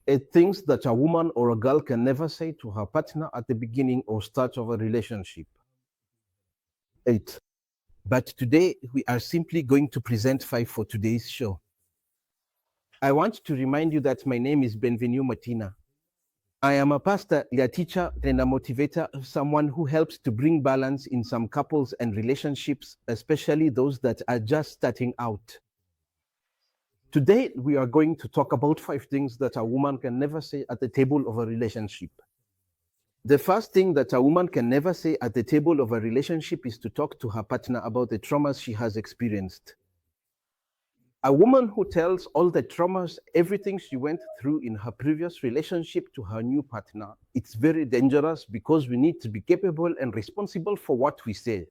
Things that a woman or a girl can never say to her partner at the beginning or start of a relationship. 8. But today we are simply going to present 5 for today's show. I want to remind you that my name is Benvenu Martina. I am a pastor, a teacher, and a motivator, someone who helps to bring balance in some couples and relationships, especially those that are just starting out. Today, we are going to talk about 5 things that a woman can never say at the table of a relationship. The first thing that a woman can never say at the table of a relationship is to talk to her partner about the traumas she has experienced. A woman who tells all the traumas, everything she went through in her previous relationship to her new partner, it's very dangerous because we need to be capable and responsible for what we say.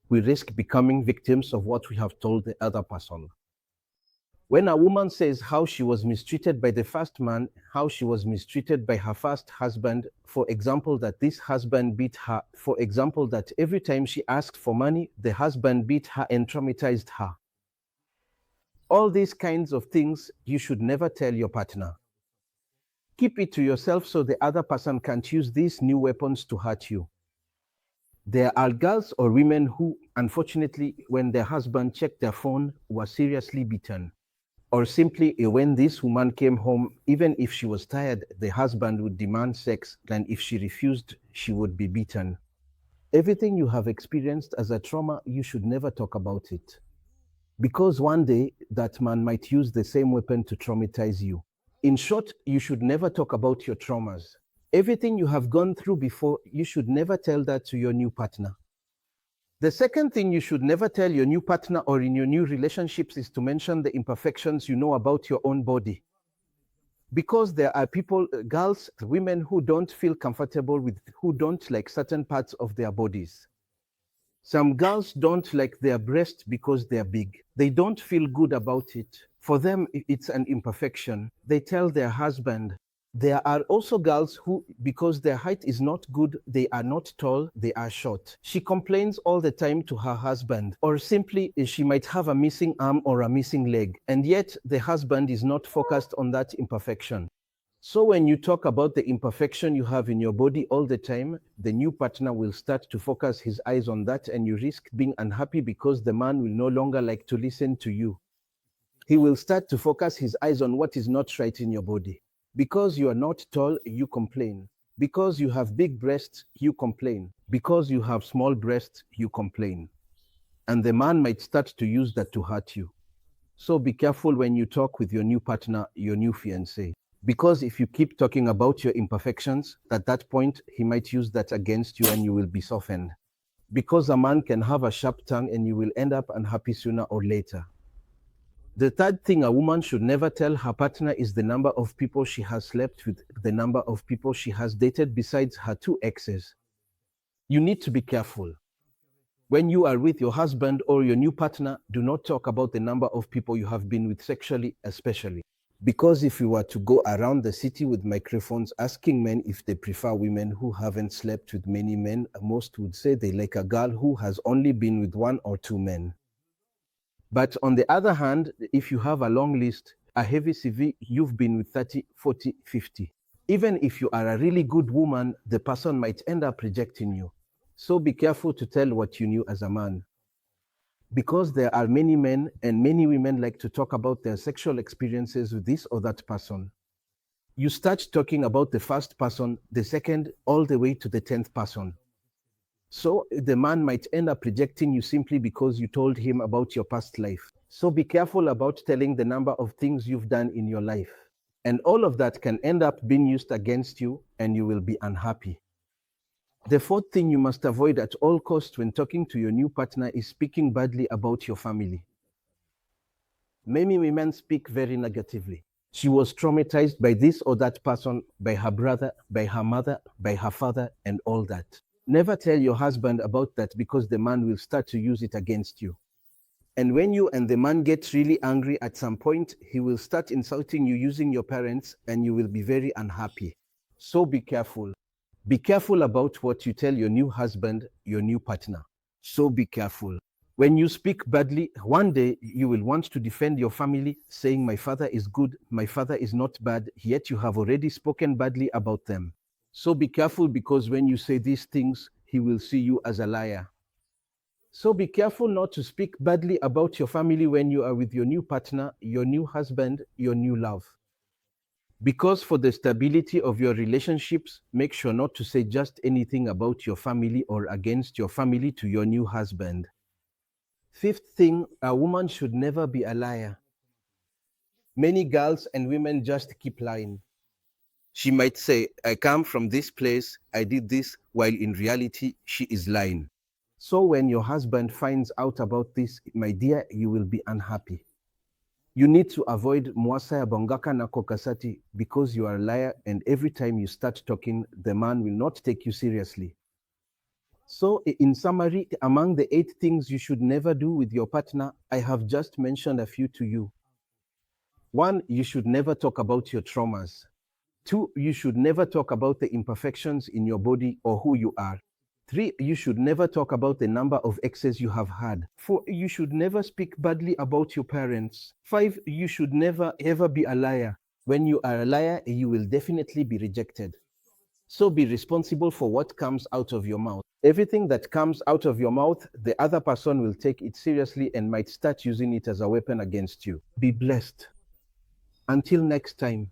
We risk becoming victims of what we have told the other person. When a woman says how she was mistreated by the first man, how she was mistreated by her first husband, for example, that this husband beat her, for example, that every time she asked for money, the husband beat her and traumatized her. All these kinds of things you should never tell your partner. Keep it to yourself so the other person can't use these new weapons to hurt you. There are girls or women who, unfortunately, when their husband checked their phone, were seriously beaten. Or simply when this woman came home, even if she was tired, the husband would demand sex, and if she refused, she would be beaten. Everything you have experienced as a trauma, you should never talk about it. Because one day, that man might use the same weapon to traumatize you. In short, you should never talk about your traumas. Everything you have gone through before, you should never tell that to your new partner. The second thing you should never tell your new partner or in your new relationships is to mention the imperfections you know about your own body. Because there are people, girls, women who don't feel comfortable with, who don't like certain parts of their bodies. Some girls don't like their breasts because they're big. They don't feel good about it. For them, it's an imperfection. They tell their husband. There are also girls who, because their height is not good, they are not tall, they are short. She complains all the time to her husband, or simply she might have a missing arm or a missing leg, and yet the husband is not focused on that imperfection. So when you talk about the imperfection you have in your body all the time, the new partner will start to focus his eyes on that, and you risk being unhappy because the man will no longer like to listen to you. He will start to focus his eyes on what is not right in your body. Because you are not tall, you complain. Because you have big breasts, you complain. Because you have small breasts, you complain. And the man might start to use that to hurt you. So be careful when you talk with your new partner, your new fiancé. Because if you keep talking about your imperfections, at that point, he might use that against you and you will be softened. Because a man can have a sharp tongue and you will end up unhappy sooner or later. The third thing a woman should never tell her partner is the number of people she has slept with, the number of people she has dated besides her 2 exes. You need to be careful. When you are with your husband or your new partner, do not talk about the number of people you have been with sexually, especially. Because if you were to go around the city with microphones asking men if they prefer women who haven't slept with many men, most would say they like a girl who has only been with 1 or 2 men. But on the other hand, if you have a long list, a heavy CV, you've been with 30, 40, 50. Even if you are a really good woman, the person might end up rejecting you. So be careful to tell what you knew as a man. Because there are many men and many women like to talk about their sexual experiences with this or that person. You start talking about the first person, the second, all the way to the 10th person. So the man might end up rejecting you simply because you told him about your past life. So be careful about telling the number of things you've done in your life. And all of that can end up being used against you and you will be unhappy. The fourth thing you must avoid at all costs when talking to your new partner is speaking badly about your family. Many women speak very negatively. She was traumatized by this or that person, by her brother, by her mother, by her father, and all that. Never tell your husband about that because the man will start to use it against you. And when you and the man get really angry at some point, he will start insulting you using your parents and you will be very unhappy. So be careful. Be careful about what you tell your new husband, your new partner. So be careful. When you speak badly, one day you will want to defend your family, saying, my father is good, my father is not bad, yet you have already spoken badly about them. So be careful, because when you say these things, he will see you as a liar. So be careful not to speak badly about your family when you are with your new partner, your new husband, your new love. Because for the stability of your relationships, make sure not to say just anything about your family or against your family to your new husband. Fifth thing, a woman should never be a liar. Many girls and women just keep lying. She might say, I come from this place, I did this, while in reality, she is lying. So when your husband finds out about this, my dear, you will be unhappy. You need to avoid mwasa ya bongaka na kokasati, because you are a liar, and every time you start talking, the man will not take you seriously. So in summary, among the 8 things you should never do with your partner, I have just mentioned a few to you. 1, you should never talk about your traumas. 2, you should never talk about the imperfections in your body or who you are. 3, you should never talk about the number of exes you have had. 4, you should never speak badly about your parents. 5, you should never ever be a liar. When you are a liar, you will definitely be rejected. So be responsible for what comes out of your mouth. Everything that comes out of your mouth, the other person will take it seriously and might start using it as a weapon against you. Be blessed. Until next time.